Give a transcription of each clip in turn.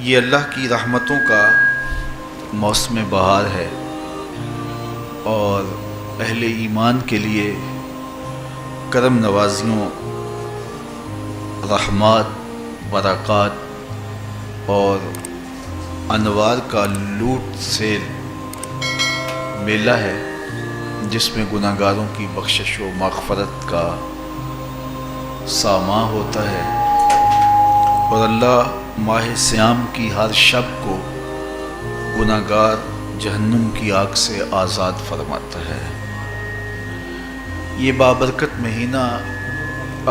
یہ اللہ کی رحمتوں کا موسم بہار ہے اور اہل ایمان کے لیے کرم نوازیوں، رحمات، برکات اور انوار کا لوٹ سیل میلہ ہے، جس میں گناہگاروں کی بخشش و مغفرت کا ساماں ہوتا ہے اور اللہ ماہ سیام کی ہر شب کو گناہگار جہنم کی آگ سے آزاد فرماتا ہے۔ یہ بابرکت مہینہ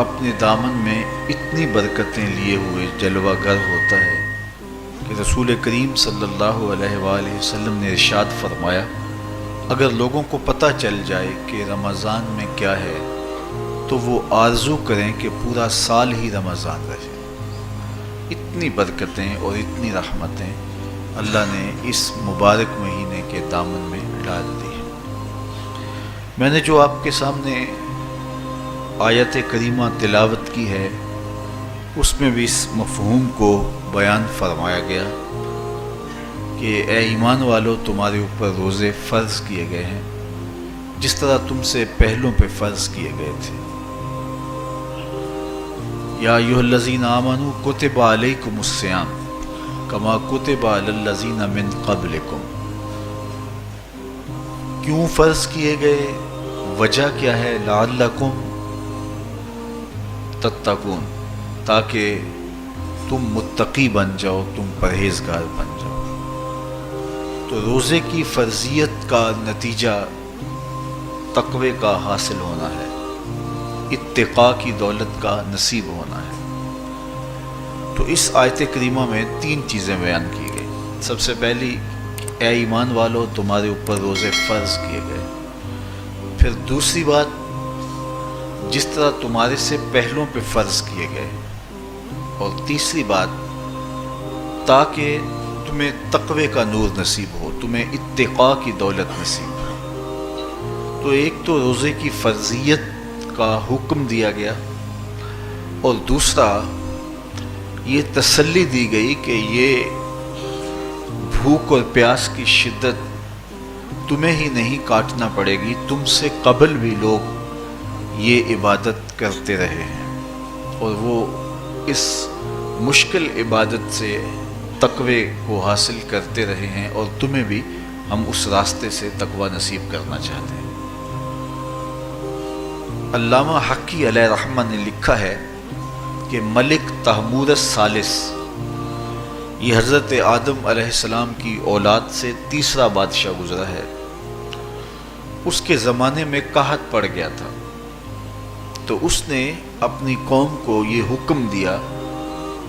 اپنے دامن میں اتنی برکتیں لیے ہوئے جلوہ گر ہوتا ہے کہ رسول کریم صلی اللہ علیہ وآلہ وسلم نے ارشاد فرمایا، اگر لوگوں کو پتہ چل جائے کہ رمضان میں کیا ہے تو وہ آرزو کریں کہ پورا سال ہی رمضان رہے۔ اتنی برکتیں اور اتنی رحمتیں اللہ نے اس مبارک مہینے کے دامن میں ڈال دی ہیں۔ میں نے جو آپ کے سامنے آیت کریمہ تلاوت کی ہے، اس میں بھی اس مفہوم کو بیان فرمایا گیا کہ اے ایمان والو، تمہارے اوپر روزے فرض کیے گئے ہیں جس طرح تم سے پہلوں پہ فرض کیے گئے تھے۔ یا ایھا الذین آمنوا کتب علیکم الصیام کما کتب علی الذین من قبلکم۔ کیوں فرض کیے گئے؟ وجہ کیا ہے؟ لعلکم تتقون، تاکہ تم متقی بن جاؤ، تم پرہیزگار بن جاؤ۔ تو روزے کی فرضیت کا نتیجہ تقوی کا حاصل ہونا ہے، اتقاء کی دولت کا نصیب ہونا ہے۔ تو اس آیت کریمہ میں 3 چیزیں بیان کی گئی۔ سب سے پہلی، اے ایمان والو، تمہارے اوپر روزے فرض کیے گئے۔ پھر دوسری بات، جس طرح تمہارے سے پہلوں پہ فرض کیے گئے۔ اور تیسری بات، تاکہ تمہیں تقوی کا نور نصیب ہو، تمہیں اتقاء کی دولت نصیب ہو۔ تو ایک تو روزے کی فرضیت کا حکم دیا گیا، اور دوسرا یہ تسلی دی گئی کہ یہ بھوک اور پیاس کی شدت تمہیں ہی نہیں کاٹنا پڑے گی، تم سے قبل بھی لوگ یہ عبادت کرتے رہے ہیں اور وہ اس مشکل عبادت سے تقوی کو حاصل کرتے رہے ہیں، اور تمہیں بھی ہم اس راستے سے تقوی نصیب کرنا چاہتے ہیں۔ علامہ حقی علیہ رحمہ نے لکھا ہے کہ ملک تحمور الثالث، یہ حضرت آدم علیہ السلام کی اولاد سے تیسرا بادشاہ گزرا ہے، اس کے زمانے میں قحط پڑ گیا تھا، تو اس نے اپنی قوم کو یہ حکم دیا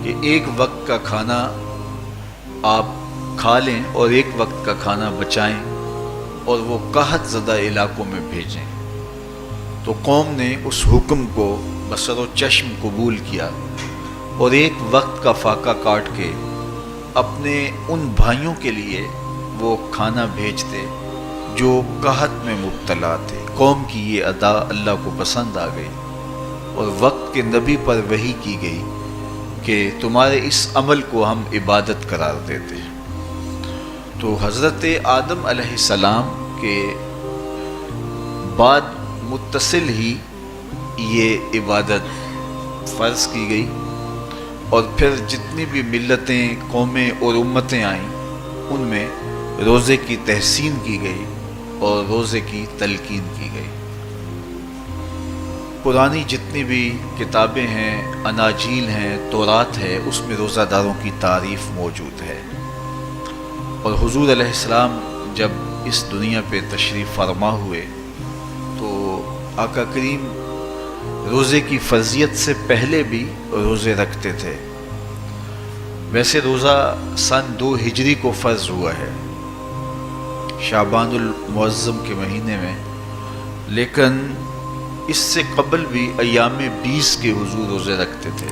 کہ ایک وقت کا کھانا آپ کھا لیں اور ایک وقت کا کھانا بچائیں اور وہ قحط زدہ علاقوں میں بھیجیں۔ تو قوم نے اس حکم کو بصر و چشم قبول کیا اور ایک وقت کا فاقہ کاٹ کے اپنے ان بھائیوں کے لیے وہ کھانا بھیجتے جو قحط میں مبتلا تھے۔ قوم کی یہ ادا اللہ کو پسند آ گئی اور وقت کے نبی پر وحی کی گئی کہ تمہارے اس عمل کو ہم عبادت قرار دیتے ہیں۔ تو حضرت آدم علیہ السلام کے بعد متصل ہی یہ عبادت فرض کی گئی، اور پھر جتنی بھی ملتیں، قومیں اور امتیں آئیں، ان میں روزے کی تحسین کی گئی اور روزے کی تلقین کی گئی۔ پرانی جتنی بھی کتابیں ہیں، اناجیل ہیں، تورات ہے، اس میں روزہ داروں کی تعریف موجود ہے۔ اور حضور علیہ السلام جب اس دنیا پہ تشریف فرما ہوئے تو آقا کریم روزے کی فرضیت سے پہلے بھی روزے رکھتے تھے۔ ویسے روزہ سن 2 ہجری کو فرض ہوا ہے، شعبان المعظم کے مہینے میں، لیکن اس سے قبل بھی ایام 20 کے حضور روزے رکھتے تھے،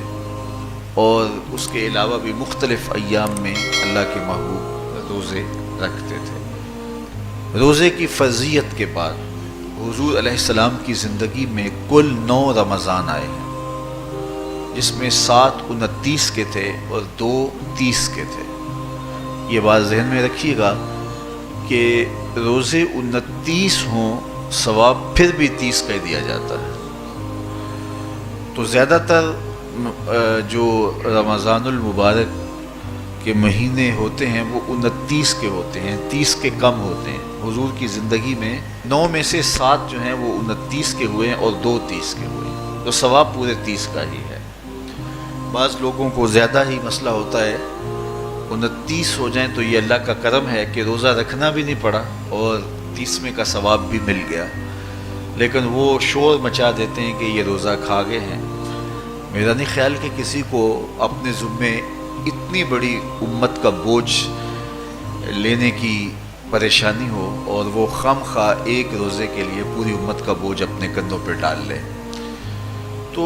اور اس کے علاوہ بھی مختلف ایام میں اللہ کے محبوب روزے رکھتے تھے۔ روزے کی فرضیت کے بعد حضور علیہ السلام کی زندگی میں کل 9 رمضان آئے ہیں، جس میں 7 29 کے تھے اور 2 30 کے تھے۔ یہ بات ذہن میں رکھیے گا کہ روزے 29 ہوں ثواب پھر بھی 30 کا دیا جاتا ہے. تو زیادہ تر جو رمضان المبارک کے مہینے ہوتے ہیں وہ 29 کے ہوتے ہیں، 30 کے کم ہوتے ہیں. حضور کی زندگی میں 9 میں سے 7 جو ہیں وہ 29 کے ہوئے ہیں اور 2 30 کے ہوئے ہیں، تو ثواب پورے 30 کا ہی ہے. بعض لوگوں کو زیادہ ہی مسئلہ ہوتا ہے، 29 ہو جائیں تو یہ اللہ کا کرم ہے کہ روزہ رکھنا بھی نہیں پڑا اور 30ویں کا ثواب بھی مل گیا، لیکن وہ شور مچا دیتے ہیں کہ یہ روزہ کھا گئے ہیں. میرا نہیں خیال کہ کسی کو اپنے ذمے اتنی بڑی امت کا بوجھ لینے کی پریشانی ہو اور وہ خام خواہ ایک روزے کے لیے پوری امت کا بوجھ اپنے کندھوں پہ ڈال لے. تو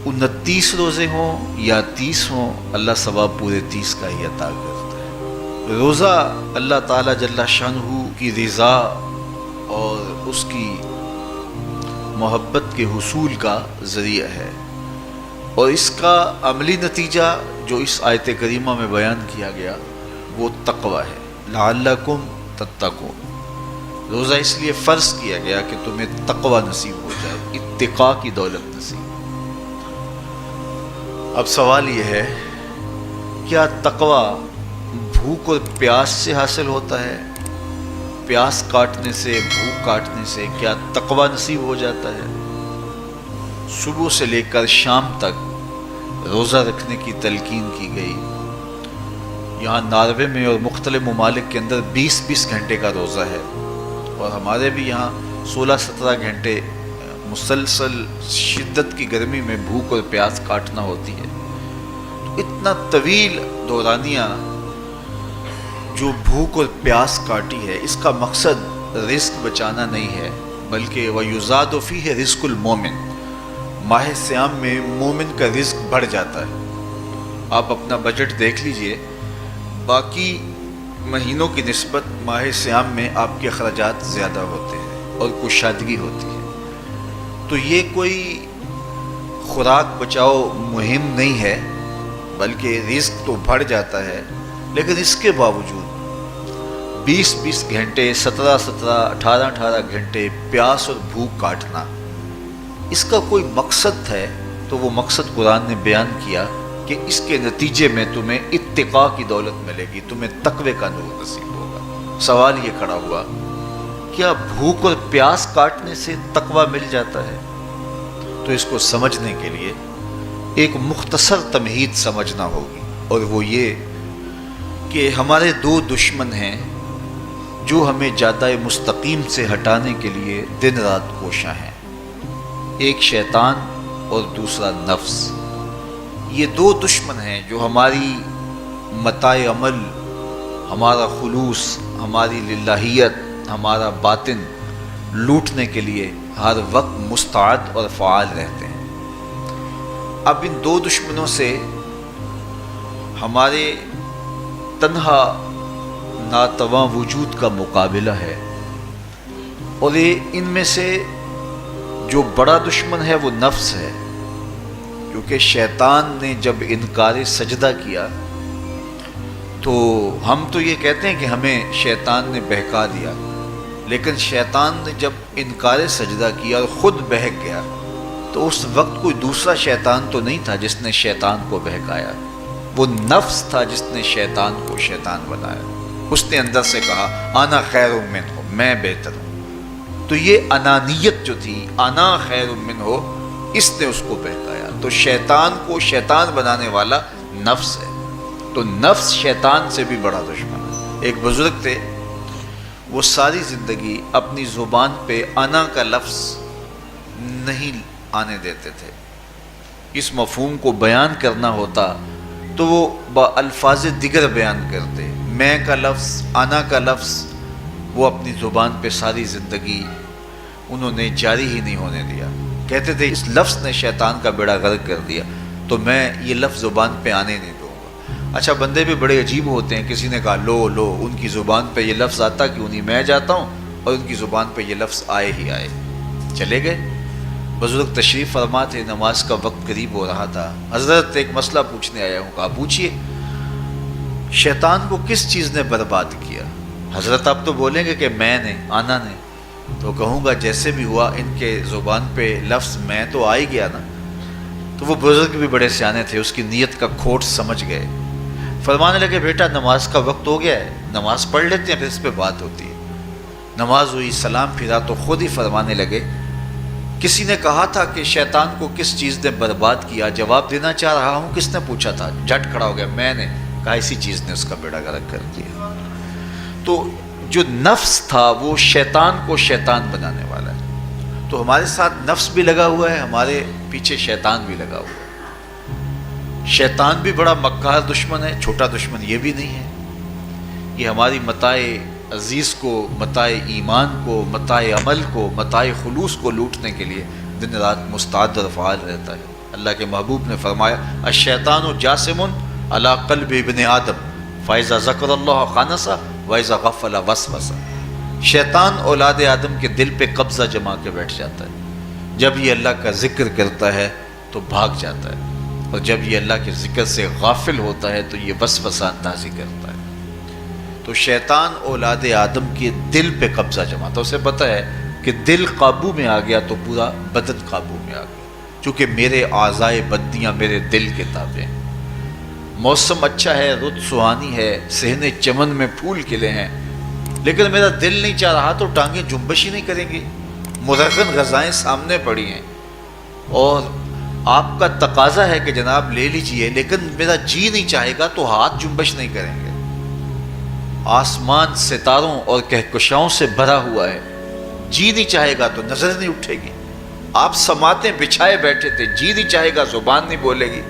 29 روزے ہوں یا 30 ہوں، اللہ ثواب پورے 30 کا ہی عطا کرتا ہے. روزہ اللہ تعالیٰ جل شانہ کی رضا اور اس کی محبت کے حصول کا ذریعہ ہے، اور اس کا عملی نتیجہ جو اس آیت کریمہ میں بیان کیا گیا وہ تقوی ہے. لعلکم تتقون، روزہ اس لیے فرض کیا گیا کہ تمہیں تقوی نصیب ہو جائے، اتقاء کی دولت نصیب. اب سوال یہ ہے، کیا تقوی بھوک اور پیاس سے حاصل ہوتا ہے؟ پیاس کاٹنے سے، بھوک کاٹنے سے کیا تقوی نصیب ہو جاتا ہے؟ صبح سے لے کر شام تک روزہ رکھنے کی تلقین کی گئی. یہاں ناروے میں اور مختلف ممالک کے اندر 20 گھنٹے کا روزہ ہے، اور ہمارے بھی یہاں 16-17 گھنٹے مسلسل شدت کی گرمی میں بھوک اور پیاس کاٹنا ہوتی ہے. تو اتنا طویل دورانیہ جو بھوک اور پیاس کاٹی ہے، اس کا مقصد رزق بچانا نہیں ہے، بلکہ وَيُزَادُ فِيهِ رِزْقُ الْمُؤْمِنِ، ماہ صیام میں مومن کا رزق بڑھ جاتا ہے. آپ اپنا بجٹ دیکھ لیجئے، باقی مہینوں کی نسبت ماہ صیام میں آپ کے اخراجات زیادہ ہوتے ہیں اور کشادگی ہوتی ہے. تو یہ کوئی خوراک بچاؤ مہم نہیں ہے، بلکہ رزق تو بڑھ جاتا ہے، لیکن اس کے باوجود 20 گھنٹے، 17 18 گھنٹے پیاس اور بھوک کاٹنا، اس کا کوئی مقصد ہے تو وہ مقصد قرآن نے بیان کیا کہ اس کے نتیجے میں تمہیں اتقاء کی دولت ملے گی، تمہیں تقوی کا نور نصیب ہوگا. سوال یہ کھڑا ہوا، کیا بھوک اور پیاس کاٹنے سے تقوی مل جاتا ہے؟ تو اس کو سمجھنے کے لیے ایک مختصر تمہید سمجھنا ہوگی، اور وہ یہ کہ ہمارے 2 دشمن ہیں جو ہمیں جادہ مستقیم سے ہٹانے کے لیے دن رات کوشاں ہیں. ایک شیطان اور دوسرا نفس. یہ 2 دشمن ہیں جو ہماری متاع عمل، ہمارا خلوص، ہماری للہیت، ہمارا باطن لوٹنے کے لیے ہر وقت مستعد اور فعال رہتے ہیں. اب ان 2 دشمنوں سے ہمارے تنہا ناتواں وجود کا مقابلہ ہے، اور یہ ان میں سے جو بڑا دشمن ہے وہ نفس ہے، کیونکہ شیطان نے جب انکار سجدہ کیا تو ہم تو یہ کہتے ہیں کہ ہمیں شیطان نے بہکا دیا، لیکن شیطان نے جب انکار سجدہ کیا اور خود بہک گیا تو اس وقت کوئی دوسرا شیطان تو نہیں تھا جس نے شیطان کو بہکایا، وہ نفس تھا جس نے شیطان کو شیطان بنایا. اس نے اندر سے کہا انا خیر منہ، میں بہتر ہوں. تو یہ انانیت جو تھی، انا خیر منہ، اس نے اس کو بہکایا. تو شیطان کو شیطان بنانے والا نفس ہے، تو نفس شیطان سے بھی بڑا دشمن ہے. ایک بزرگ تھے، وہ ساری زندگی اپنی زبان پہ انا کا لفظ نہیں آنے دیتے تھے. اس مفہوم کو بیان کرنا ہوتا تو وہ با الفاظ دیگر بیان کرتے. میں کا لفظ، انا کا لفظ وہ اپنی زبان پہ ساری زندگی انہوں نے جاری ہی نہیں ہونے دیا. کہتے تھے اس لفظ نے شیطان کا بیڑا غرق کر دیا، تو میں یہ لفظ زبان پہ آنے نہیں دوں گا. اچھا، بندے بھی بڑے عجیب ہوتے ہیں. کسی نے کہا لو ان کی زبان پہ یہ لفظ آتا کیوں نہیں، میں جاتا ہوں اور ان کی زبان پہ یہ لفظ آئے ہی آئے. چلے گئے. بزرگ تشریف فرما تھے، نماز کا وقت قریب ہو رہا تھا. حضرت ایک مسئلہ پوچھنے آیا ہوں. کہا پوچھئے. شیطان کو کس چیز نے برباد کیا؟ حضرت آپ تو بولیں گے کہ میں نے، آنا نے، تو کہوں گا جیسے بھی ہوا ان کے زبان پہ لفظ میں تو آ ہی گیا نا۔ تو وہ بزرگ بھی بڑے سیانے تھے، اس کی نیت کا کھوٹ سمجھ گئے، فرمانے لگے بیٹا نماز کا وقت ہو گیا ہے، نماز پڑھ لیتے ہیں پھر اس پہ بات ہوتی ہے۔ نماز ہوئی، سلام پھرا تو خود ہی فرمانے لگے کسی نے کہا تھا کہ شیطان کو کس چیز نے برباد کیا، جواب دینا چاہ رہا ہوں کس نے پوچھا تھا، جھٹ کھڑا ہو گیا میں نے کہا اسی چیز نے اس کا بیڑا غرق کر دیا۔ تو جو نفس تھا وہ شیطان کو شیطان بنانے والا ہے، تو ہمارے ساتھ نفس بھی لگا ہوا ہے، ہمارے پیچھے شیطان بھی لگا ہوا ہے۔ شیطان بھی بڑا مکار دشمن ہے، چھوٹا دشمن یہ بھی نہیں ہے۔ یہ ہماری متاع عزیز کو، متاع ایمان کو، متاع عمل کو، متاع خلوص کو لوٹنے کے لیے دن رات مستعد اور فعال رہتا ہے۔ اللہ کے محبوب نے فرمایا الشیطان جاسم علی قلب ابن آدم فاذا ذکر اللہ خانس واذا غفل وسوس۔ شیطان اولاد آدم کے دل پہ قبضہ جما کے بیٹھ جاتا ہے، جب یہ اللہ کا ذکر کرتا ہے تو بھاگ جاتا ہے، اور جب یہ اللہ کے ذکر سے غافل ہوتا ہے تو یہ وسوسہ اندازی کرتا ہے۔ تو شیطان اولاد آدم کے دل پہ قبضہ جماتا، اسے پتہ ہے کہ دل قابو میں آ گیا تو پورا بدن قابو میں آ گیا، چونکہ میرے اعضائے بدنیاں میرے دل کے تابع ہیں۔ موسم اچھا ہے، رت سہانی ہے، صحن چمن میں پھول کھلے ہیں، لیکن میرا دل نہیں چاہ رہا تو ٹانگیں جنبش ہی نہیں کریں گی۔ مرغن غذائیں سامنے پڑی ہیں اور آپ کا تقاضا ہے کہ جناب لے لیجئے، لیکن میرا جی نہیں چاہے گا تو ہاتھ جنبش نہیں کریں گے۔ آسمان ستاروں اور کہکشاؤں سے بھرا ہوا ہے، جی نہیں چاہے گا تو نظر نہیں اٹھے گی۔ آپ سماعتیں بچھائے بیٹھے تھے، جی نہیں چاہے گا زبان نہیں بولے گی۔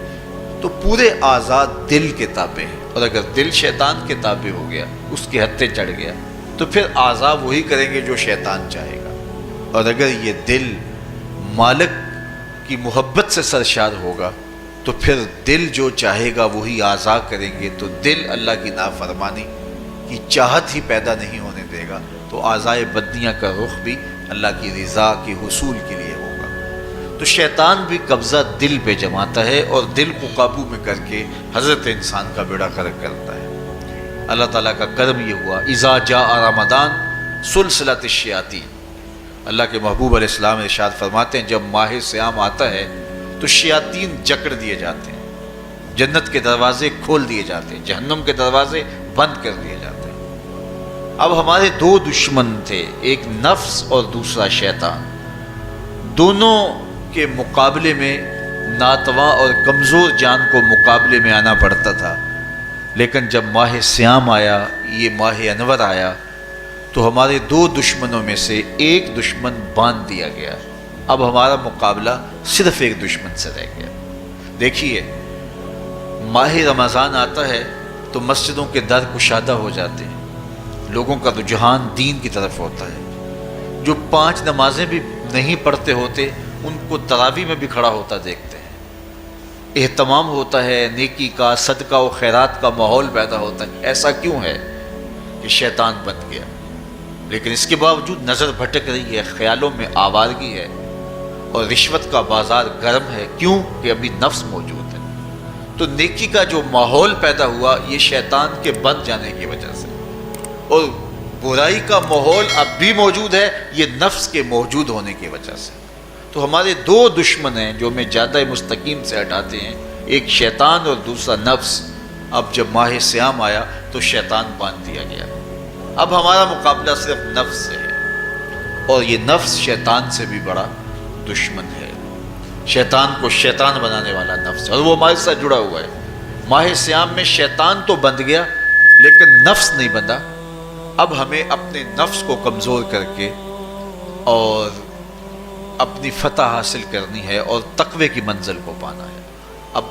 تو پورے آزاد دل کے تابع ہیں، اور اگر دل شیطان کے تابع ہو گیا، اس کے ہتھے چڑھ گیا، تو پھر اعضاء وہی کریں گے جو شیطان چاہے گا۔ اور اگر یہ دل مالک کی محبت سے سرشار ہوگا تو پھر دل جو چاہے گا وہی اعضاء کریں گے، تو دل اللہ کی نافرمانی کی چاہت ہی پیدا نہیں ہونے دے گا، تو اعضاء بدنیاں کا رخ بھی اللہ کی رضا کے حصول کے لیے ہوگا۔ تو شیطان بھی قبضہ دل پہ جماتا ہے اور دل کو قابو میں کر کے حضرت انسان کا بیڑا غرق کرتا ہے۔ اللہ تعالیٰ کا کرم یہ ہوا اذا جاء رمضان سلسلۃ الشیاطین، اللہ کے محبوب علیہ السلام ارشاد فرماتے ہیں جب ماہ صیام آتا ہے تو شیاطین جکڑ دیے جاتے ہیں، جنت کے دروازے کھول دیے جاتے ہیں، جہنم کے دروازے بند کر دیے جاتے ہیں۔ اب ہمارے دو دشمن تھے، ایک نفس اور دوسرا شیطان، دونوں کے مقابلے میں ناتواں اور کمزور جان کو مقابلے میں آنا پڑتا تھا، لیکن جب ماہ صیام آیا، یہ ماہ انور آیا، تو ہمارے دو دشمنوں میں سے ایک دشمن باندھ دیا گیا۔ اب ہمارا مقابلہ صرف ایک دشمن سے رہ گیا۔ دیکھیے ماہ رمضان آتا ہے تو مسجدوں کے در کشادہ ہو جاتے ہیں، لوگوں کا رجحان دین کی طرف ہوتا ہے۔ جو 5 نمازیں بھی نہیں پڑھتے ہوتے ان کو تراویح میں بھی کھڑا ہوتا دیکھتے ہیں، اہتمام ہوتا ہے، نیکی کا، صدقہ و خیرات کا ماحول پیدا ہوتا ہے۔ ایسا کیوں ہے کہ شیطان بن گیا، لیکن اس کے باوجود نظر بھٹک رہی ہے، خیالوں میں آوارگی ہے، اور رشوت کا بازار گرم ہے۔ کیوں کہ ابھی نفس موجود ہے۔ تو نیکی کا جو ماحول پیدا ہوا یہ شیطان کے بن جانے کی وجہ سے، اور برائی کا ماحول اب بھی موجود ہے یہ نفس کے موجود ہونے کی وجہ سے۔ تو ہمارے دو دشمن ہیں جو ہمیں جادہ مستقیم سے ہٹاتے ہیں، ایک شیطان اور دوسرا نفس۔ اب جب ماہ صیام آیا تو شیطان باندھ دیا گیا، اب ہمارا مقابلہ صرف نفس سے ہے، اور یہ نفس شیطان سے بھی بڑا دشمن ہے۔ شیطان کو شیطان بنانے والا نفس ہے، اور وہ ہمارے ساتھ جڑا ہوا ہے۔ ماہ صیام میں شیطان تو بند گیا لیکن نفس نہیں بندھا۔ اب ہمیں اپنے نفس کو کمزور کر کے اور اپنی فتح حاصل کرنی ہے اور تقوی کی منزل کو پانا ہے۔ اب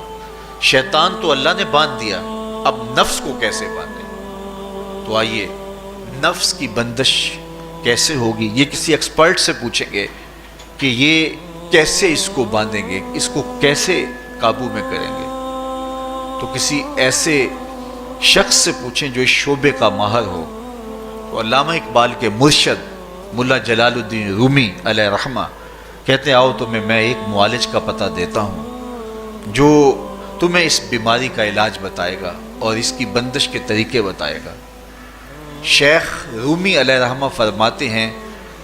شیطان تو اللہ نے باندھ دیا، اب نفس کو کیسے باندھیں؟ تو آئیے نفس کی بندش کیسے ہوگی یہ کسی ایکسپرٹ سے پوچھیں گے کہ یہ کیسے اس کو باندھیں گے، اس کو کیسے قابو میں کریں گے۔ تو کسی ایسے شخص سے پوچھیں جو اس شعبے کا ماہر ہو۔ تو علامہ اقبال کے مرشد ملا جلال الدین رومی علیہ رحمہ کہتے ہیں آؤ تمہیں میں ایک معالج کا پتہ دیتا ہوں جو تمہیں اس بیماری کا علاج بتائے گا اور اس کی بندش کے طریقے بتائے گا۔ شیخ رومی علیہ رحمہ فرماتے ہیں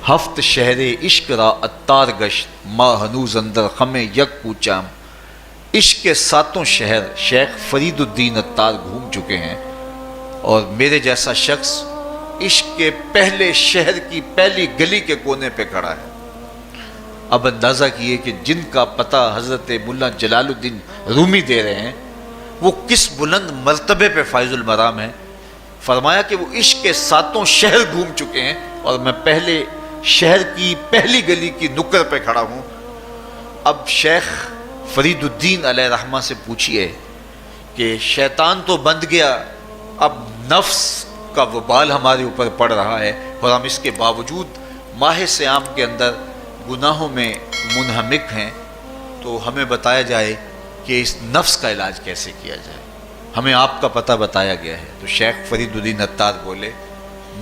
ہفت شہر عشق را اتار گشت ما ہنوز اندر خم یک پوچام۔ عشق کے ساتوں شہر شیخ فرید الدین اتار گھوم چکے ہیں، اور میرے جیسا شخص عشق کے پہلے شہر کی پہلی گلی کے کونے پہ کھڑا ہے۔ اب اندازہ کیے کہ جن کا پتہ حضرت ملا جلال الدین رومی دے رہے ہیں وہ کس بلند مرتبے پہ فائز المرام ہے۔ فرمایا کہ وہ عشق کے ساتوں شہر گھوم چکے ہیں اور میں پہلے شہر کی پہلی گلی کی نکر پہ کھڑا ہوں۔ اب شیخ فرید الدین علیہ رحمہ سے پوچھئے کہ شیطان تو بند گیا، اب نفس کا وبال ہمارے اوپر پڑ رہا ہے اور ہم اس کے باوجود ماہ صیام کے اندر گناہوں میں منہمک ہیں، تو ہمیں بتایا جائے کہ اس نفس کا علاج کیسے کیا جائے، ہمیں آپ کا پتہ بتایا گیا ہے۔ تو شیخ فرید الدین اتار بولے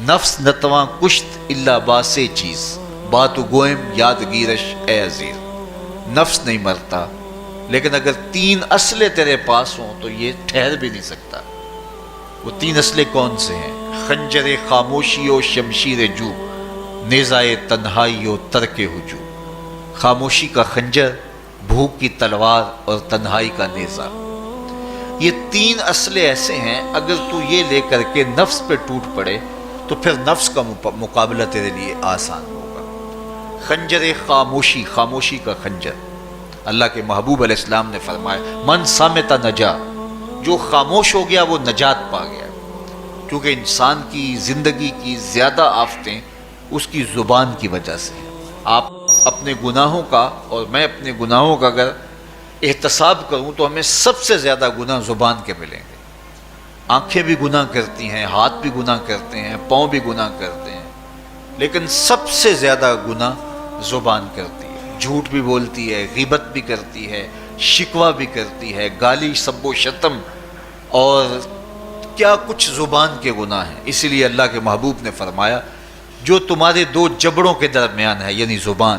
نفس نتواں کشت الا باسے چیز باتو گوئم یادگیرش اے عزیز۔ نفس نہیں مرتا، لیکن اگر تین اسلحے تیرے پاس ہوں تو یہ ٹھہر بھی نہیں سکتا۔ وہ تین اسلحے کون سے ہیں؟ خنجر خاموشی و شمشیر جو، نیزائے تنہائی و ترک ہجو۔ خاموشی کا خنجر، بھوک کی تلوار اور تنہائی کا نیزہ، یہ تین اسلحے ایسے ہیں اگر تو یہ لے کر کے نفس پہ ٹوٹ پڑے تو پھر نفس کا مقابلہ تیرے لیے آسان ہوگا۔ خنجر خاموشی، خاموشی کا خنجر، اللہ کے محبوب علیہ السلام نے فرمایا من صامت نجا، جو خاموش ہو گیا وہ نجات پا گیا، کیونکہ انسان کی زندگی کی زیادہ آفتیں اس کی زبان کی وجہ سے ہیں۔ آپ اپنے گناہوں کا اور میں اپنے گناہوں کا اگر احتساب کروں تو ہمیں سب سے زیادہ گناہ زبان کے ملیں گے۔ آنکھیں بھی گناہ کرتی ہیں، ہاتھ بھی گناہ کرتے ہیں، پاؤں بھی گناہ کرتے ہیں، لیکن سب سے زیادہ گناہ زبان کرتی ہے۔ جھوٹ بھی بولتی ہے، غیبت بھی کرتی ہے، شکوہ بھی کرتی ہے، گالی سب و شتم اور کیا کچھ زبان کے گناہ ہیں۔ اسی لیے اللہ کے محبوب نے فرمایا جو تمہارے دو جبڑوں کے درمیان ہے یعنی زبان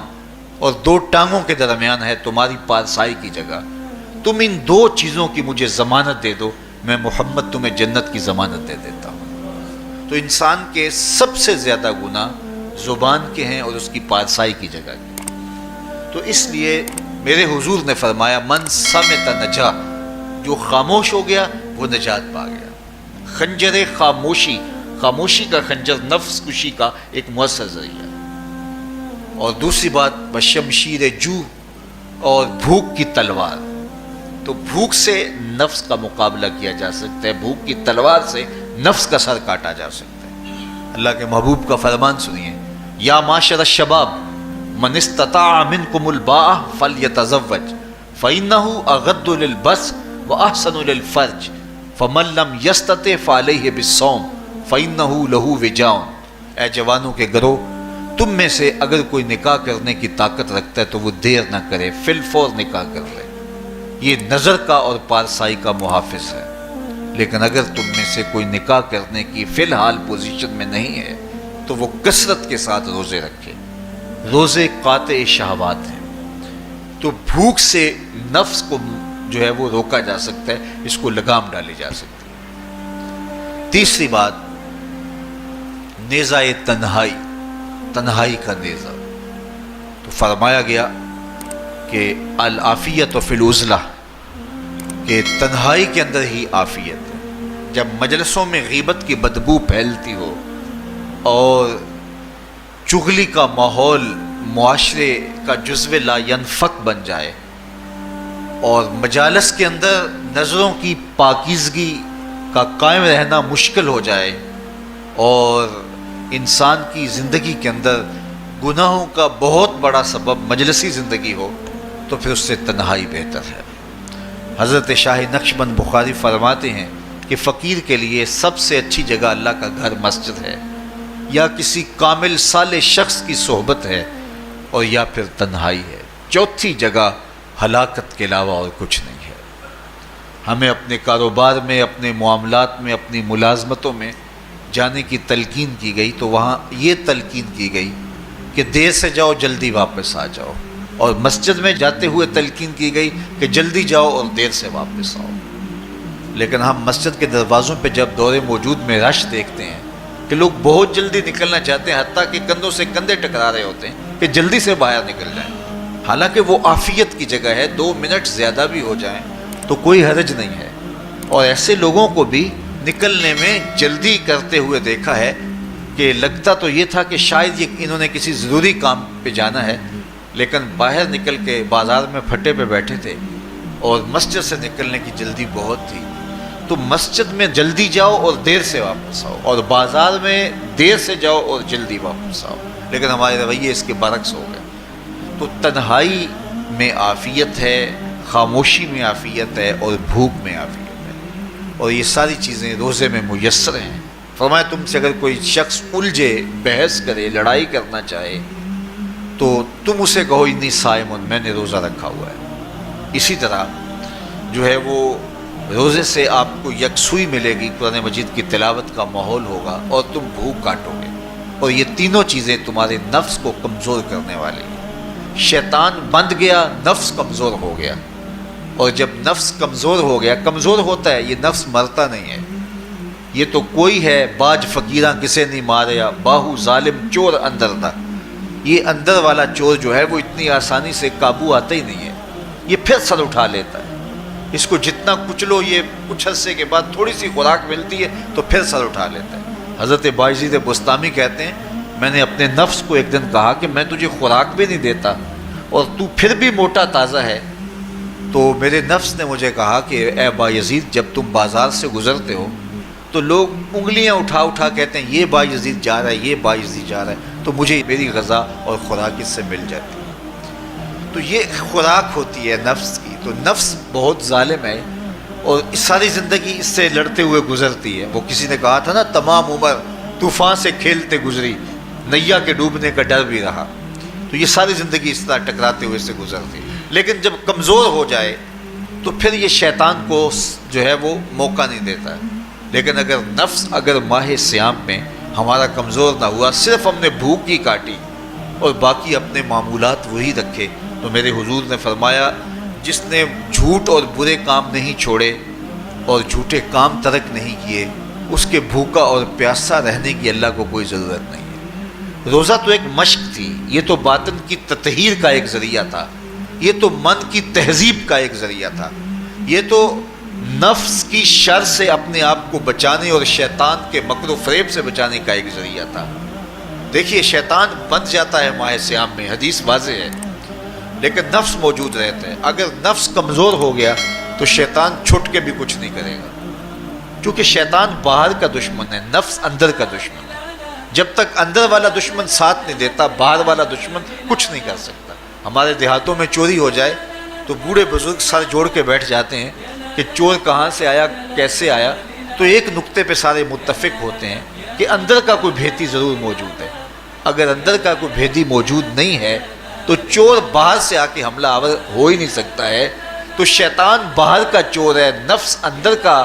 اور دو ٹانگوں کے درمیان ہے تمہاری پارسائی کی جگہ، تم ان دو چیزوں کی مجھے ضمانت دے دو، میں محمد تمہیں جنت کی ضمانت دے دیتا ہوں۔ تو انسان کے سب سے زیادہ گناہ زبان کے ہیں اور اس کی پارسائی کی جگہ کے۔ تو اس لیے میرے حضور نے فرمایا من صامت نجا، جو خاموش ہو گیا وہ نجات پا گیا۔ خنجر خاموشی، خاموشی کا خنجر نفس کشی کا ایک مؤثر ذریعہ ہے۔ اور دوسری بات بشمشیر جو، اور بھوک کی تلوار، تو بھوک سے نفس کا مقابلہ کیا جا سکتا ہے، بھوک کی تلوار سے نفس کا سر کاٹا جا سکتا ہے۔ اللہ کے محبوب کا فرمان سنیے یا معاشر الشباب من استطاع منکم الباء فلیتزوج فإنہ اغض للبصر واحسن للفرج فمن لم یستطع فعلیہ بالصوم فإنہ لہ وجاء۔ اے جوانوں کے گروہ، تم میں سے اگر کوئی نکاح کرنے کی طاقت رکھتا ہے تو وہ دیر نہ کرے، فی الفور نکاح کر لے، یہ نظر کا اور پارسائی کا محافظ ہے۔ لیکن اگر تم میں سے کوئی نکاح کرنے کی فی الحال پوزیشن میں نہیں ہے تو وہ کثرت کے ساتھ روزے رکھے۔ روزے قاطع شہوات ہیں، تو بھوک سے نفس کو جو ہے وہ روکا جا سکتا ہے، اس کو لگام ڈالی جا سکتی ہے۔ تیسری بات نیزہ تنہائی، تنہائی کا نیزہ، تو فرمایا گیا کہ العافیت فی العزلہ، کہ تنہائی کے اندر ہی عافیت ہے۔ جب مجلسوں میں غیبت کی بدبو پھیلتی ہو اور چغلی کا ماحول معاشرے کا جزو لا ینفک بن جائے اور مجالس کے اندر نظروں کی پاکیزگی کا قائم رہنا مشکل ہو جائے اور انسان کی زندگی کے اندر گناہوں کا بہت بڑا سبب مجلسی زندگی ہو تو پھر اس سے تنہائی بہتر ہے۔ حضرت شاہ نقشبند بخاری فرماتے ہیں کہ فقیر کے لیے سب سے اچھی جگہ اللہ کا گھر مسجد ہے، یا کسی کامل صالح شخص کی صحبت ہے، اور یا پھر تنہائی ہے۔ چوتھی جگہ ہلاکت کے علاوہ اور کچھ نہیں ہے۔ ہمیں اپنے کاروبار میں، اپنے معاملات میں، اپنی ملازمتوں میں جانے کی تلقین کی گئی تو وہاں یہ تلقین کی گئی کہ دیر سے جاؤ جلدی واپس آ جاؤ، اور مسجد میں جاتے ہوئے تلقین کی گئی کہ جلدی جاؤ اور دیر سے واپس آؤ۔ لیکن ہم مسجد کے دروازوں پہ جب دور موجود میں رش دیکھتے ہیں کہ لوگ بہت جلدی نکلنا چاہتے ہیں، حتیٰ کہ کندھوں سے کندھے ٹکرا رہے ہوتے ہیں کہ جلدی سے باہر نکل جائیں، حالانکہ وہ عافیت کی جگہ ہے، 2 منٹ زیادہ بھی ہو جائیں تو کوئی حرج نہیں ہے۔ اور ایسے لوگوں کو بھی نکلنے میں جلدی کرتے ہوئے دیکھا ہے کہ لگتا تو یہ تھا کہ شاید انہوں نے کسی ضروری کام پہ جانا ہے، لیکن باہر نکل کے بازار میں پھٹے پہ بیٹھے تھے اور مسجد سے نکلنے کی جلدی بہت تھی۔ تو مسجد میں جلدی جاؤ اور دیر سے واپس آؤ، اور بازار میں دیر سے جاؤ اور جلدی واپس آؤ، لیکن ہمارے رویے اس کے برعکس ہو گئے۔ تو تنہائی میں عافیت ہے، خاموشی میں عافیت ہے، اور بھوک میں عافیت ہے، اور یہ ساری چیزیں روزے میں میسر ہیں۔ فرمایا تم سے اگر کوئی شخص الجھے، بحث کرے، لڑائی کرنا چاہے تو تم اسے کہو انی صائم، میں نے روزہ رکھا ہوا ہے۔ اسی طرح جو ہے وہ روزے سے آپ کو یکسوئی ملے گی، قرآن مجید کی تلاوت کا ماحول ہوگا اور تم بھوک کاٹو گے، اور یہ تینوں چیزیں تمہارے نفس کو کمزور کرنے والی ہیں۔ شیطان بند گیا، نفس کمزور ہو گیا، اور جب نفس کمزور ہو گیا، کمزور ہوتا ہے، یہ نفس مرتا نہیں ہے۔ یہ تو کوئی ہے باج فقیراں کسے نہیں ماریا، باہو ظالم چور اندر نہ، یہ اندر والا چور جو ہے وہ اتنی آسانی سے قابو آتا ہی نہیں ہے، یہ پھر سر اٹھا لیتا ہے۔ اس کو جتنا کچلو، یہ کچھ عرصے کے بعد تھوڑی سی خوراک ملتی ہے تو پھر سر اٹھا لیتا ہے۔ حضرت بایزید بستامی کہتے ہیں میں نے اپنے نفس کو ایک دن کہا کہ میں تجھے خوراک بھی نہیں دیتا اور تو پھر بھی موٹا تازہ ہے، تو میرے نفس نے مجھے کہا کہ اے بایزید جب تم بازار سے گزرتے ہو تو لوگ انگلیاں اٹھا اٹھا کہتے ہیں یہ بایزید جا رہا ہے، یہ بایزید جا رہا ہے، تو مجھے میری غذا اور خوراک اس سے مل جاتی ہے۔ تو یہ خوراک ہوتی ہے نفس کی۔ تو نفس بہت ظالم ہے اور ساری زندگی اس سے لڑتے ہوئے گزرتی ہے۔ وہ کسی نے کہا تھا نا تمام عمر طوفان سے کھیلتے گزری، نیا کے ڈوبنے کا ڈر بھی رہا۔ تو یہ ساری زندگی اس طرح ٹکراتے ہوئے سے گزرتی، لیکن جب کمزور ہو جائے تو پھر یہ شیطان کو جو ہے وہ موقع نہیں دیتا ہے۔ لیکن اگر نفس اگر ماہ صیام میں ہمارا کمزور نہ ہوا، صرف ہم نے بھوک ہی کاٹی اور باقی اپنے معمولات وہی رکھے، تو میرے حضور نے فرمایا جس نے جھوٹ اور برے کام نہیں چھوڑے اور جھوٹے کام ترک نہیں کیے، اس کے بھوکا اور پیاسا رہنے کی اللہ کو کوئی ضرورت نہیں ہے۔ روزہ تو ایک مشق تھی، یہ تو باطن کی تطہیر کا ایک ذریعہ تھا، یہ تو من کی تہذیب کا ایک ذریعہ تھا، یہ تو نفس کی شر سے اپنے آپ کو بچانے اور شیطان کے مکر و فریب سے بچانے کا ایک ذریعہ تھا۔ دیکھیے شیطان بن جاتا ہے ماہ صیام میں، حدیث واضح ہے، لیکن نفس موجود رہتا ہے۔ اگر نفس کمزور ہو گیا تو شیطان چھٹ کے بھی کچھ نہیں کرے گا، کیونکہ شیطان باہر کا دشمن ہے، نفس اندر کا دشمن ہے۔ جب تک اندر والا دشمن ساتھ نہیں دیتا، باہر والا دشمن کچھ نہیں کر سکتا۔ ہمارے دیہاتوں میں چوری ہو جائے تو بوڑھے بزرگ سر جوڑ کے بیٹھ جاتے ہیں کہ چور کہاں سے آیا، کیسے آیا، تو ایک نقطے پہ سارے متفق ہوتے ہیں کہ اندر کا کوئی بھیتی ضرور موجود ہے۔ اگر اندر کا کوئی بھیتی موجود نہیں ہے تو چور باہر سے آ کے حملہ آور ہو ہی نہیں سکتا ہے۔ تو شیطان باہر کا چور ہے، نفس اندر کا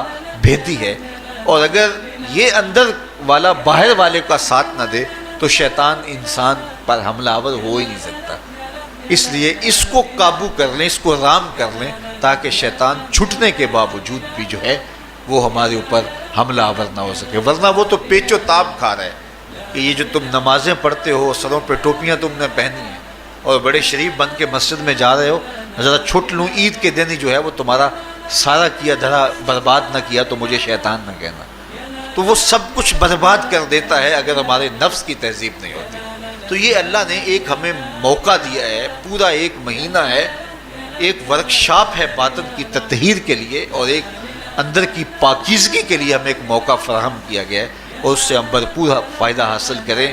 بھیتی ہے، اور اگر یہ اندر والا باہر والے کا ساتھ نہ دے تو شیطان انسان پر حملہ آور ہو ہی نہیں سکتا۔ اس لیے اس کو قابو کر لیں، اس کو رام کر لیں، تاکہ شیطان چھٹنے کے باوجود بھی جو ہے وہ ہمارے اوپر حملہ آور نہ ہو سکے، ورنہ وہ تو پیچ و تاب کھا رہا ہے کہ یہ جو تم نمازیں پڑھتے ہو، سروں پہ ٹوپیاں تم نے پہنی ہیں اور بڑے شریف بن کے مسجد میں جا رہے ہو، ذرا چھٹ لوں عید کے دن ہی جو ہے وہ تمہارا سارا کیا دھرا برباد نہ کیا تو مجھے شیطان نہ کہنا۔ تو وہ سب کچھ برباد کر دیتا ہے اگر ہمارے نفس کی تہذیب نہیں ہوتی۔ تو یہ اللہ نے ایک ہمیں موقع دیا ہے، پورا 1 مہینہ ہے، ایک ورکشاپ ہے باطن کی تطہیر کے لیے اور ایک اندر کی پاکیزگی کے لیے ہمیں ایک موقع فراہم کیا گیا ہے، اور اس سے ہم بھرپور فائدہ حاصل کریں۔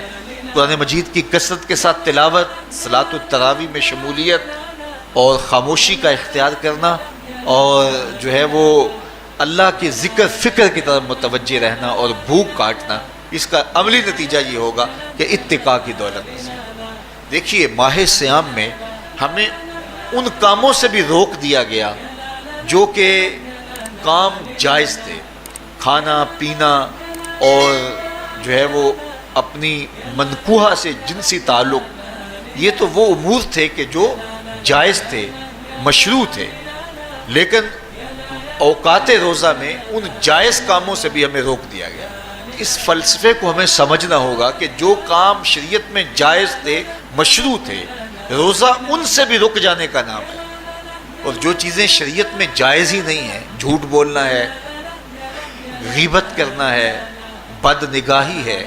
قرآن مجید کی کثرت کے ساتھ تلاوت، صلاۃ التراویح میں شمولیت اور خاموشی کا اختیار کرنا، اور جو ہے وہ اللہ کے ذکر فکر کی طرف متوجہ رہنا اور بھوک کاٹنا، اس کا عملی نتیجہ یہ ہوگا کہ اتقاء کی دولت نصیب۔ دیکھیے ماہ صیام میں ہمیں ان کاموں سے بھی روک دیا گیا جو کہ کام جائز تھے، کھانا پینا اور جو ہے وہ اپنی منکوحہ سے جنسی تعلق، یہ تو وہ امور تھے کہ جو جائز تھے، مشروع تھے، لیکن اوقات روزہ میں ان جائز کاموں سے بھی ہمیں روک دیا گیا۔ اس فلسفے کو ہمیں سمجھنا ہوگا کہ جو کام شریعت میں جائز تھے، مشروع تھے، روزہ ان سے بھی رک جانے کا نام ہے۔ اور جو چیزیں شریعت میں جائز ہی نہیں ہیں، جھوٹ بولنا ہے، غیبت کرنا ہے، بد نگاہی ہے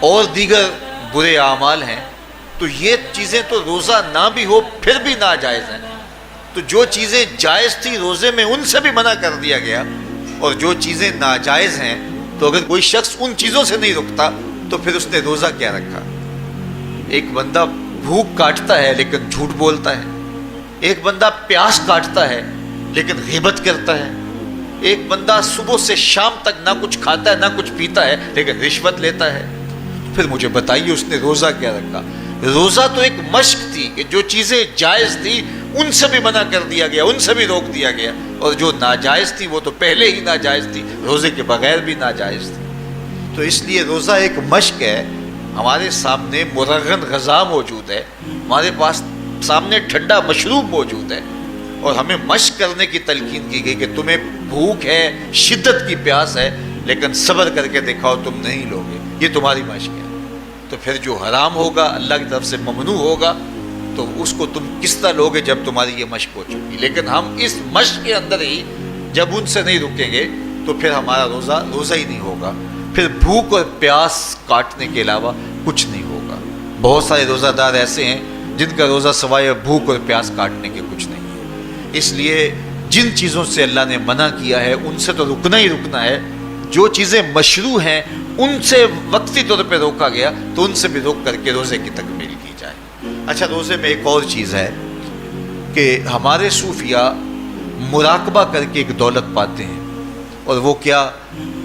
اور دیگر برے اعمال ہیں، تو یہ چیزیں تو روزہ نہ بھی ہو پھر بھی ناجائز ہیں۔ تو جو چیزیں جائز تھی روزے میں ان سے بھی منع کر دیا گیا، اور جو چیزیں ناجائز ہیں تو اگر کوئی شخص ان چیزوں سے نہیں رکتا تو پھر اس نے روزہ کیا رکھا؟ ایک بندہ بھوک کاٹتا ہے لیکن جھوٹ بولتا ہے، ایک بندہ پیاس کاٹتا ہے لیکن غیبت کرتا ہے، ایک بندہ صبح سے شام تک نہ کچھ کھاتا ہے نہ کچھ پیتا ہے لیکن رشوت لیتا ہے، پھر مجھے بتائیے اس نے روزہ کیا رکھا؟ روزہ تو ایک مشق تھی کہ جو چیزیں جائز تھی ان سے بھی منع کر دیا گیا، ان سے بھی روک دیا گیا، اور جو ناجائز تھی وہ تو پہلے ہی ناجائز تھی، روزے کے بغیر بھی ناجائز تھی۔ تو اس لیے روزہ ایک مشق ہے۔ ہمارے سامنے مرغن غذا موجود ہے، ہمارے پاس سامنے ٹھنڈا مشروب موجود ہے، اور ہمیں مشق کرنے کی تلقین کی گئی کہ تمہیں بھوک ہے، شدت کی پیاس ہے، لیکن صبر کر کے دکھاؤ تم نہیں لوگے، یہ تمہاری مشق ہے۔ تو پھر جو حرام ہوگا، اللہ کی طرف سے ممنوع ہوگا، تو اس کو تم کس طرح لوگے جب تمہاری یہ مشق ہو چکی؟ لیکن ہم اس مشق کے اندر ہی جب ان سے نہیں رکیں گے تو پھر ہمارا روزہ ہی نہیں ہوگا، پھر بھوک اور پیاس کاٹنے کے علاوہ کچھ نہیں ہوگا۔ بہت سارے روزہ دار ایسے ہیں جن کا روزہ سوائے بھوک اور پیاس کاٹنے کے کچھ نہیں ہے۔ اس لیے جن چیزوں سے اللہ نے منع کیا ہے ان سے تو رکنا ہی رکنا ہے۔ جو چیزیں مشروع ہیں ان سے وقتی طور پہ روکا گیا تو ان سے بھی روک کر کے روزے کی تکمیل کی جائے۔ اچھا، روزے میں ایک اور چیز ہے کہ ہمارے صوفیاء مراقبہ کر کے ایک دولت پاتے ہیں، اور وہ کیا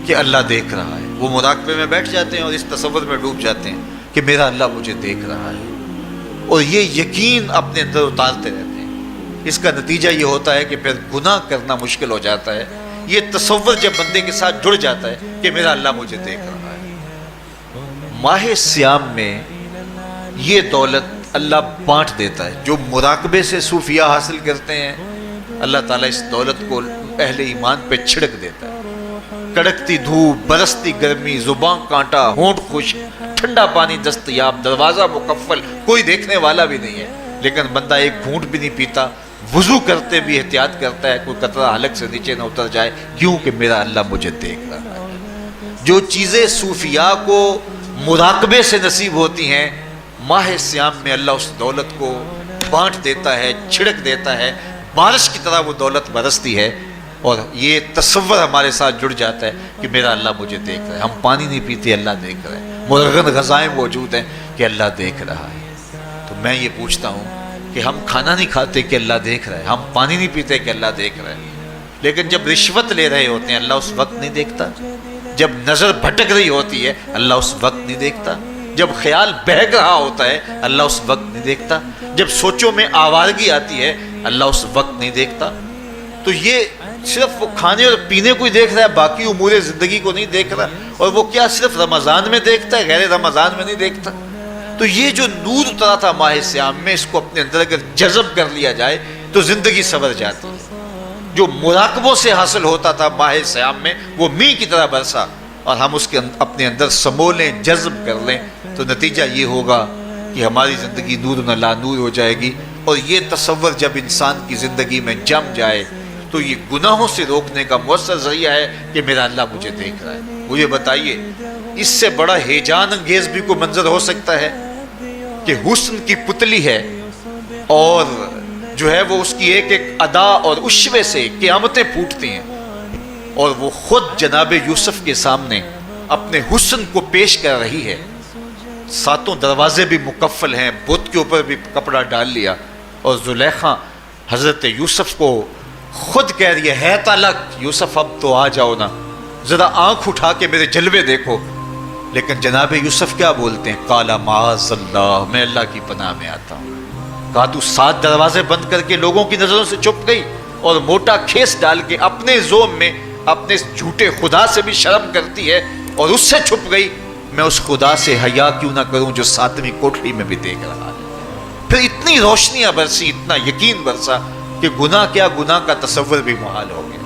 کہ اللہ دیکھ رہا ہے۔ وہ مراقبے میں بیٹھ جاتے ہیں اور اس تصور میں ڈوب جاتے ہیں کہ میرا اللہ مجھے دیکھ رہا ہے، اور یہ یقین اپنے اندر اتارتے رہتے ہیں۔ اس کا نتیجہ یہ ہوتا ہے کہ پھر گناہ کرنا مشکل ہو جاتا ہے۔ یہ تصور جب بندے کے ساتھ جڑ جاتا ہے کہ میرا اللہ مجھے دیکھ رہا ہے۔ ماہ سیام میں یہ دولت اللہ بانٹ دیتا ہے۔ جو مراقبے سے صوفیاء حاصل کرتے ہیں، اللہ تعالیٰ اس دولت کو اہل ایمان پہ چھڑک دیتا ہے۔ کڑکتی دھوپ، برستی گرمی، زبان کانٹا، ہونٹ خشک، ٹھنڈا پانی دستیاب، دروازہ مقفل، کوئی دیکھنے والا بھی نہیں ہے، لیکن بندہ ایک گھونٹ بھی نہیں پیتا، وضو کرتے بھی احتیاط کرتا ہے کوئی قطرہ حلق سے نیچے نہ اتر جائے، کیوں کہ میرا اللہ مجھے دیکھ رہا ہے۔ جو چیزیں صوفیاء کو مراقبے سے نصیب ہوتی ہیں، ماہ سیام میں اللہ اس دولت کو بانٹ دیتا ہے، چھڑک دیتا ہے، بارش کی طرح وہ دولت برستی ہے، اور یہ تصور ہمارے ساتھ جڑ جاتا ہے کہ میرا اللہ مجھے دیکھ رہا ہے۔ ہم پانی نہیں پیتے، اللہ دیکھ رہا ہے، مرغن غذائیں موجود ہیں کہ اللہ دیکھ رہا ہے۔ تو میں یہ پوچھتا ہوں کہ ہم کھانا نہیں کھاتے کہ اللہ دیکھ رہا ہے، ہم پانی نہیں پیتے کہ اللہ دیکھ رہا ہے، لیکن جب رشوت لے رہے ہوتے ہیں اللہ اس وقت نہیں دیکھتا؟ جب نظر بھٹک رہی ہوتی ہے اللہ اس وقت نہیں دیکھتا؟ جب خیال بہک رہا ہوتا ہے اللہ اس وقت نہیں دیکھتا؟ جب سوچوں میں آوارگی آتی ہے اللہ اس وقت نہیں دیکھتا؟ تو یہ صرف وہ کھانے اور پینے کو ہی دیکھ رہا ہے، باقی امور زندگی کو نہیں دیکھ رہا، اور وہ کیا صرف رمضان میں دیکھتا ہے، غیر رمضان میں نہیں دیکھتا؟ تو یہ جو نور اترا تھا ماہ سیام میں، اس کو اپنے اندر اگر جذب کر لیا جائے تو زندگی سنور جاتی ہے۔ جو مراقبوں سے حاصل ہوتا تھا ماہ سیام میں، وہ میںہ کی طرح برسا، اور ہم اس کے اپنے اندر سمو لیں، جذب کر لیں، تو نتیجہ یہ ہوگا کہ ہماری زندگی نور نہ لا نور ہو جائے گی۔ اور یہ تصور جب انسان کی زندگی میں جم جائے تو یہ گناہوں سے روکنے کا مؤثر ذریعہ ہے کہ میرا اللہ مجھے دیکھ رہا ہے۔ مجھے بتائیے اس سے بڑا ہیجان انگیز بھی کوئی منظر ہو سکتا ہے کہ حسن کی پتلی ہے، اور جو ہے وہ اس کی ایک ایک ادا اور اشوے سے قیامتیں پھوٹتی ہیں، اور وہ خود جناب یوسف کے سامنے اپنے حسن کو پیش کر رہی ہے۔ ساتوں دروازے بھی مکفل ہیں، بت کے اوپر بھی کپڑا ڈال لیا، اور زلیخا حضرت یوسف کو خود کہہ رہی ہے تالک یوسف اب تو آ جاؤ نا، ذرا آنکھ اٹھا کے میرے جلوے دیکھو۔ لیکن جناب یوسف کیا بولتے ہیں؟ قال معاذ اللہ، میں اللہ کی پناہ میں آتا ہوں۔ کہا تو 7 دروازے بند کر کے لوگوں کی نظروں سے چھپ گئی، اور موٹا کھیس ڈال کے اپنے زوم میں اپنے جھوٹے خدا سے بھی شرم کرتی ہے اور اس سے چھپ گئی، میں اس خدا سے حیا کیوں نہ کروں جو 7ویں کوٹری میں بھی دیکھ رہا ہے۔ پھر اتنی روشنیاں برسی، اتنا یقین برسا کہ گناہ کیا، گناہ کا تصور بھی محال ہو گیا۔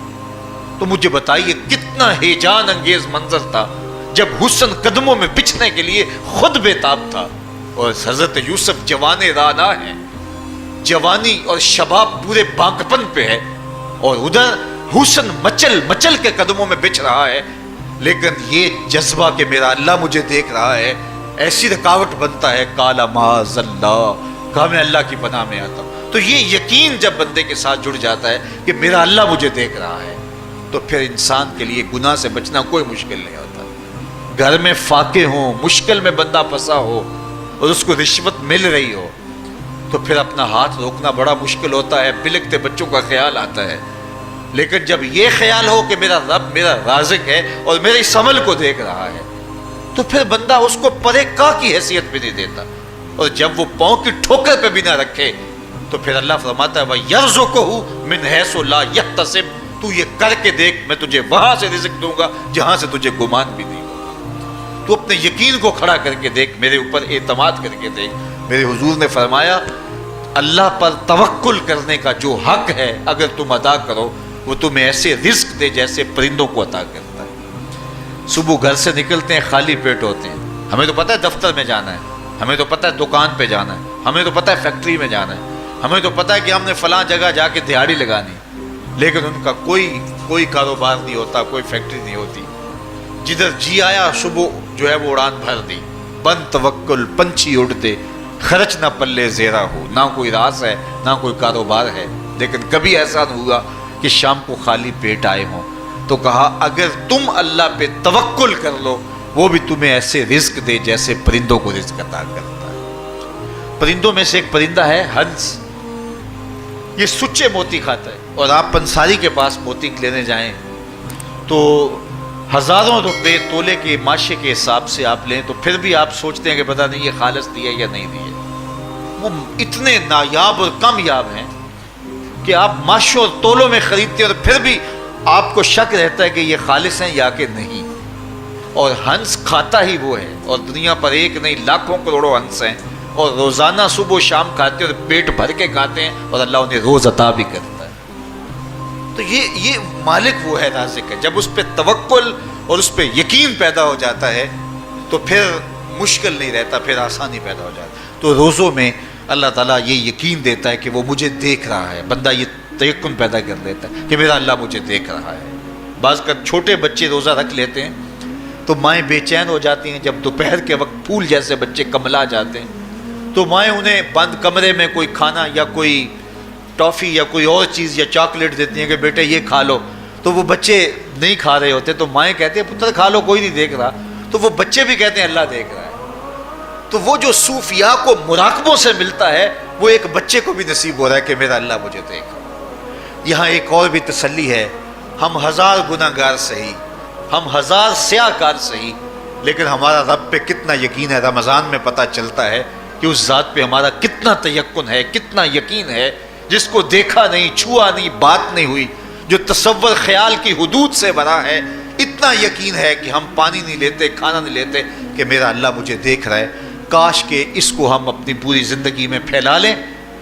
تو مجھے بتائیے کتنا ہیجان انگیز منظر تھا جب حسن قدموں میں بچھنے کے لیے خود بےتاب تھا، اور حضرت یوسف جوان رانا ہے، جوانی اور شباب پورے بانکپن پہ ہے، اور ادھر حسن مچل مچل کے قدموں میں بچھ رہا ہے، لیکن یہ جذبہ کہ میرا اللہ مجھے دیکھ رہا ہے ایسی رکاوٹ بنتا ہے، کالا معاذ اللہ، کہا میں اللہ کی پناہ میں آتا ہوں۔ تو یہ یقین جب بندے کے ساتھ جڑ جاتا ہے کہ میرا اللہ مجھے دیکھ رہا ہے، تو پھر انسان کے لیے گناہ سے بچنا کوئی مشکل نہیں ہوتا۔ گھر میں فاقے ہوں، مشکل میں بندہ پھنسا ہو اور اس کو رشوت مل رہی ہو، تو پھر اپنا ہاتھ روکنا بڑا مشکل ہوتا ہے، بلکتے بچوں کا خیال آتا ہے۔ لیکن جب یہ خیال ہو کہ میرا رب میرا رازق ہے اور میرے اس عمل کو دیکھ رہا ہے، تو پھر بندہ اس کو پرے کا کی حیثیت بھی نہیں دیتا، اور جب وہ پاؤں کی ٹھوکر پہ بھی نہ رکھے تو پھر اللہ فرماتا ہے وَيَرْزُقُهُ مِنْ حَيْثُ لَا يَحْتَسِبُ، تو یہ کر کے دیکھ میں تجھے وہاں سے رزق دوں گا جہاں سے تجھے گمان بھی نہیں ہوگا۔ تو اپنے یقین کو کھڑا کر کے دیکھ، میرے اوپر اعتماد کر کے دیکھ۔ میرے حضور نے فرمایا اللہ پر توکل کرنے کا جو حق ہے اگر تم ادا کرو، وہ تمہیں ایسے رزق دے جیسے پرندوں کو عطا کرتا ہے۔ صبح گھر سے نکلتے ہیں خالی پیٹ ہوتے ہیں، ہمیں تو پتہ ہے دفتر میں جانا ہے، ہمیں تو پتہ ہے دکان پہ جانا ہے، ہمیں تو پتہ ہے فیکٹری میں جانا ہے، ہمیں تو پتہ ہے کہ ہم نے فلاں جگہ جا کے دہاڑی لگانی، لیکن ان کا کوئی کاروبار نہیں ہوتا، کوئی فیکٹری نہیں ہوتی۔ جدھر جی آیا صبح جو ہے وہ اڑان بھر دی، بند توکل پنچھی اڑتے، خرچ نہ پلے زیرہ ہو، نہ کوئی راز ہے نہ کوئی کاروبار ہے، لیکن کبھی ایسا نہیں ہوا کہ شام کو خالی پیٹ آئے ہوں۔ تو کہا اگر تم اللہ پہ توکل کر لو، وہ بھی تمہیں ایسے رزق دے جیسے پرندوں کو رزق عطا کرتا ہے۔ پرندوں میں سے ایک پرندہ ہے ہنس، یہ سچے موتی کھاتا ہے، اور آپ پنساری کے پاس موتی لینے جائیں تو ہزاروں روپے تولے کے ماشے کے حساب سے آپ لیں، تو پھر بھی آپ سوچتے ہیں کہ پتہ نہیں یہ خالص دیا یا نہیں دیا۔ وہ اتنے نایاب اور کامیاب ہیں کہ آپ ماشوں اور تولوں میں خریدتے ہیں اور پھر بھی آپ کو شک رہتا ہے کہ یہ خالص ہیں یا کہ نہیں۔ اور ہنس کھاتا ہی وہ ہے، اور دنیا پر ایک نہیں لاکھوں کروڑوں ہنس ہیں، اور روزانہ صبح و شام کھاتے ہیں اور پیٹ بھر کے کھاتے ہیں، اور اللہ انہیں روز عطا بھی کرتا ہے۔ تو یہ مالک وہ ہے، رازق ہے۔ جب اس پہ توکل اور اس پہ یقین پیدا ہو جاتا ہے تو پھر مشکل نہیں رہتا، پھر آسانی پیدا ہو جاتا ہے۔ تو روزوں میں اللہ تعالیٰ یہ یقین دیتا ہے کہ وہ مجھے دیکھ رہا ہے، بندہ یہ تیقن پیدا کر لیتا ہے کہ میرا اللہ مجھے دیکھ رہا ہے۔ بعض کا چھوٹے بچے روزہ رکھ لیتے ہیں تو مائیں بے چین ہو جاتی ہیں، جب دوپہر کے وقت پھول جیسے بچے کملا جاتے ہیں تو مائیں انہیں بند کمرے میں کوئی کھانا یا کوئی ٹافی یا کوئی اور چیز یا چاکلیٹ دیتی ہیں کہ بیٹے یہ کھا لو، تو وہ بچے نہیں کھا رہے ہوتے، تو مائیں کہتے ہیں پتر کھا لو کوئی نہیں دیکھ رہا، تو وہ بچے بھی کہتے ہیں اللہ دیکھ رہا ہے۔ تو وہ جو صوفیاء کو مراقبوں سے ملتا ہے وہ ایک بچے کو بھی نصیب ہو رہا ہے کہ میرا اللہ مجھے دیکھ رہا ہے۔ یہاں ایک اور بھی تسلی ہے، ہم ہزار گناہ گار سہی، ہم ہزار سیاہ کار سہی، لیکن ہمارا رب پہ کتنا یقین ہے رمضان میں پتہ چلتا ہے کہ اس ذات پہ ہمارا کتنا تیقن ہے، کتنا یقین ہے، جس کو دیکھا نہیں، چھوا نہیں، بات نہیں ہوئی، جو تصور خیال کی حدود سے بنا ہے، اتنا یقین ہے کہ ہم پانی نہیں لیتے، کھانا نہیں لیتے کہ میرا اللہ مجھے دیکھ رہا ہے۔ کاش کہ اس کو ہم اپنی پوری زندگی میں پھیلا لیں،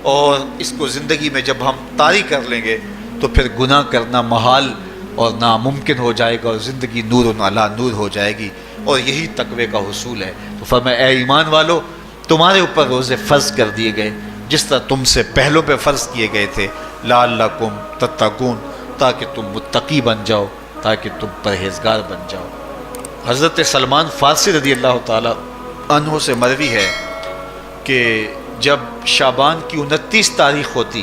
اور اس کو زندگی میں جب ہم طاری کر لیں گے تو پھر گناہ کرنا محال اور ناممکن ہو جائے گا، اور زندگی نور علی نور ہو جائے گی، اور یہی تقوی کا حصول ہے۔ تو فرمایا اے ایمان والو، تمہارے اوپر روزے فرض کر دیے گئے جس طرح تم سے پہلوں پہ فرض کیے گئے تھے، لعلکم تتقون، تاکہ تم متقی بن جاؤ، تاکہ تم پرہیزگار بن جاؤ۔ حضرت سلمان فارسی رضی اللہ تعالیٰ عنہ سے مروی ہے کہ جب شعبان کی 29 تاریخ ہوتی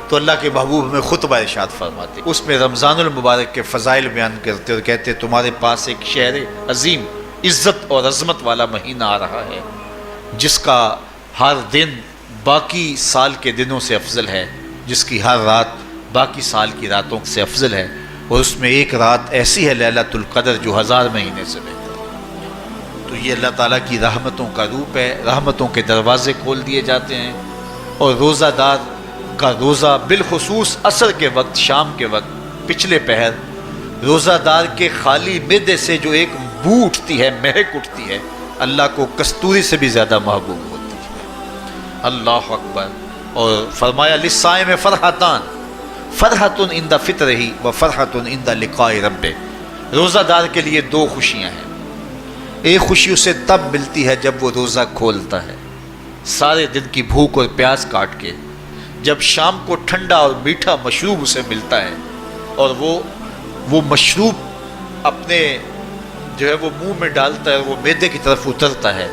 تو اللہ کے محبوب ہمیں خطبہ ارشاد فرماتے، اس میں رمضان المبارک کے فضائل بیان کرتے اور کہتے تمہارے پاس ایک شہر عظیم عزت اور عظمت والا مہینہ آ رہا ہے، جس کا ہر دن باقی سال کے دنوں سے افضل ہے، جس کی ہر رات باقی سال کی راتوں سے افضل ہے، اور اس میں ایک رات ایسی ہے لیلۃ القدر جو 1000 مہینے سے بہتر ہے۔ تو یہ اللہ تعالیٰ کی رحمتوں کا روپ ہے، رحمتوں کے دروازے کھول دیے جاتے ہیں، اور روزہ دار کا روزہ بالخصوص عصر کے وقت، شام کے وقت، پچھلے پہر، روزہ دار کے خالی معدے سے جو ایک بو اٹھتی ہے، مہک اٹھتی ہے، اللہ کو کستوری سے بھی زیادہ محبوب ہوتی ہے۔ اللہ اکبر۔ اور فرمایا للصائم فرحتان، فرحتن عند فطرہ و فرحتن عند لقاء ربہ، روزہ دار کے لیے دو خوشیاں ہیں۔ ایک خوشی اسے تب ملتی ہے جب وہ روزہ کھولتا ہے سارے دن کی بھوک اور پیاس کاٹ کے، جب شام کو ٹھنڈا اور میٹھا مشروب اسے ملتا ہے اور وہ مشروب اپنے جو ہے وہ منہ میں ڈالتا ہے، وہ معدے کی طرف اترتا ہے،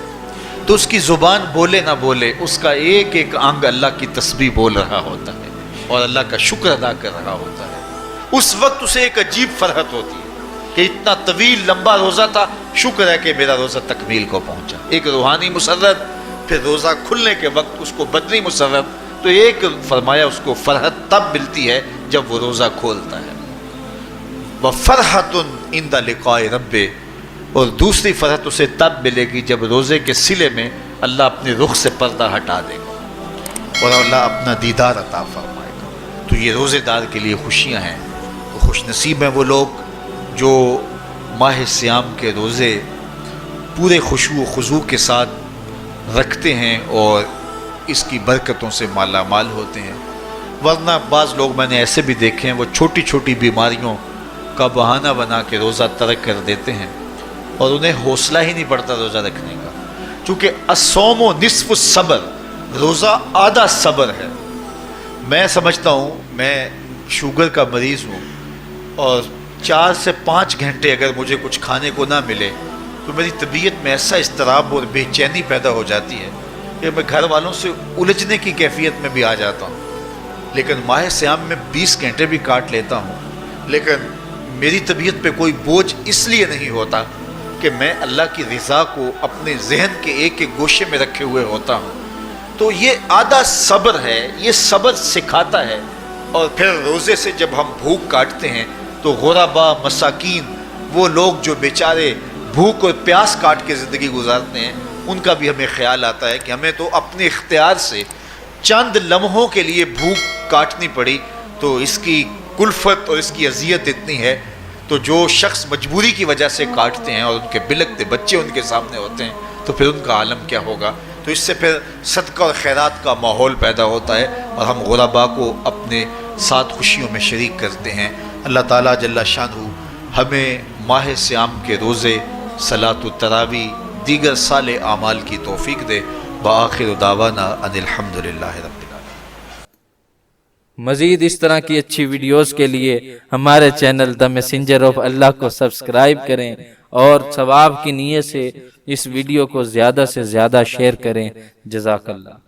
تو اس کی زبان بولے نہ بولے اس کا ایک ایک انگ اللہ کی تسبیح بول رہا ہوتا ہے اور اللہ کا شکر ادا کر رہا ہوتا ہے۔ اس وقت اسے ایک عجیب فرحت ہوتی ہے کہ اتنا طویل لمبا روزہ تھا، شکر ہے کہ میرا روزہ تکمیل کو پہنچا۔ ایک روحانی مسرت، پھر روزہ کھلنے کے وقت اس کو بدنی مسرت، تو ایک فرمایا اس کو فرحت تب ملتی ہے جب وہ روزہ کھولتا ہے۔ وَفَرْحَةٌ عِنْدَ لِقَاءِ رَبِّهِ، اور دوسری فرحت اسے تب ملے گی جب روزے کے صلے میں اللہ اپنے رخ سے پردہ ہٹا دے گا اور اللہ اپنا دیدار عطا فرمائے گا۔ تو یہ روزے دار کے لیے خوشیاں ہیں۔ تو خوش نصیب ہیں وہ لوگ جو ماہ صیام کے روزے پورے خشوع و خضوع کے ساتھ رکھتے ہیں اور اس کی برکتوں سے مالا مال ہوتے ہیں۔ ورنہ بعض لوگ میں نے ایسے بھی دیکھے ہیں، وہ چھوٹی چھوٹی بیماریوں کا بہانہ بنا کے روزہ ترک کر دیتے ہیں اور انہیں حوصلہ ہی نہیں پڑتا روزہ رکھنے کا، چونکہ الصوم نصف الصبر، روزہ آدھا صبر ہے۔ میں سمجھتا ہوں، میں شوگر کا مریض ہوں اور 4 سے 5 گھنٹے اگر مجھے کچھ کھانے کو نہ ملے تو میری طبیعت میں ایسا اضطراب اور بے چینی پیدا ہو جاتی ہے کہ میں گھر والوں سے الجھنے کی کیفیت میں بھی آ جاتا ہوں۔ لیکن ماہ صیام میں 20 گھنٹے بھی کاٹ لیتا ہوں، لیکن میری طبیعت پہ کوئی بوجھ اس لیے نہیں ہوتا کہ میں اللہ کی رضا کو اپنے ذہن کے ایک ایک گوشے میں رکھے ہوئے ہوتا ہوں۔ تو یہ آدھا صبر ہے، یہ صبر سکھاتا ہے۔ اور پھر روزے سے جب ہم بھوک کاٹتے ہیں تو غربا، مساکین، وہ لوگ جو بیچارے بھوک اور پیاس کاٹ کے زندگی گزارتے ہیں، ان کا بھی ہمیں خیال آتا ہے کہ ہمیں تو اپنے اختیار سے چند لمحوں کے لیے بھوک کاٹنی پڑی، تو اس کی کلفت اور اس کی اذیت اتنی ہے۔ تو جو شخص مجبوری کی وجہ سے کاٹتے ہیں اور ان کے بلکتے بچے ان کے سامنے ہوتے ہیں تو پھر ان کا عالم کیا ہوگا۔ تو اس سے پھر صدقہ اور خیرات کا ماحول پیدا ہوتا ہے اور ہم غربا کو اپنے ساتھ خوشیوں میں شریک کرتے ہیں۔ اللہ تعالیٰ جل شانہ ہمیں ماہ صیام کے روزے، صلاۃ التراویح، دیگر صالح اعمال کی توفیق دے۔ وآخر دعوانا ان الحمد للہ رب العالمین۔ مزید اس طرح کی اچھی ویڈیوز کے لیے ہمارے چینل دا میسنجر آف اللہ کو سبسکرائب کریں اور ثواب کی نیت سے اس ویڈیو کو زیادہ سے زیادہ شیئر کریں۔ جزاک اللہ۔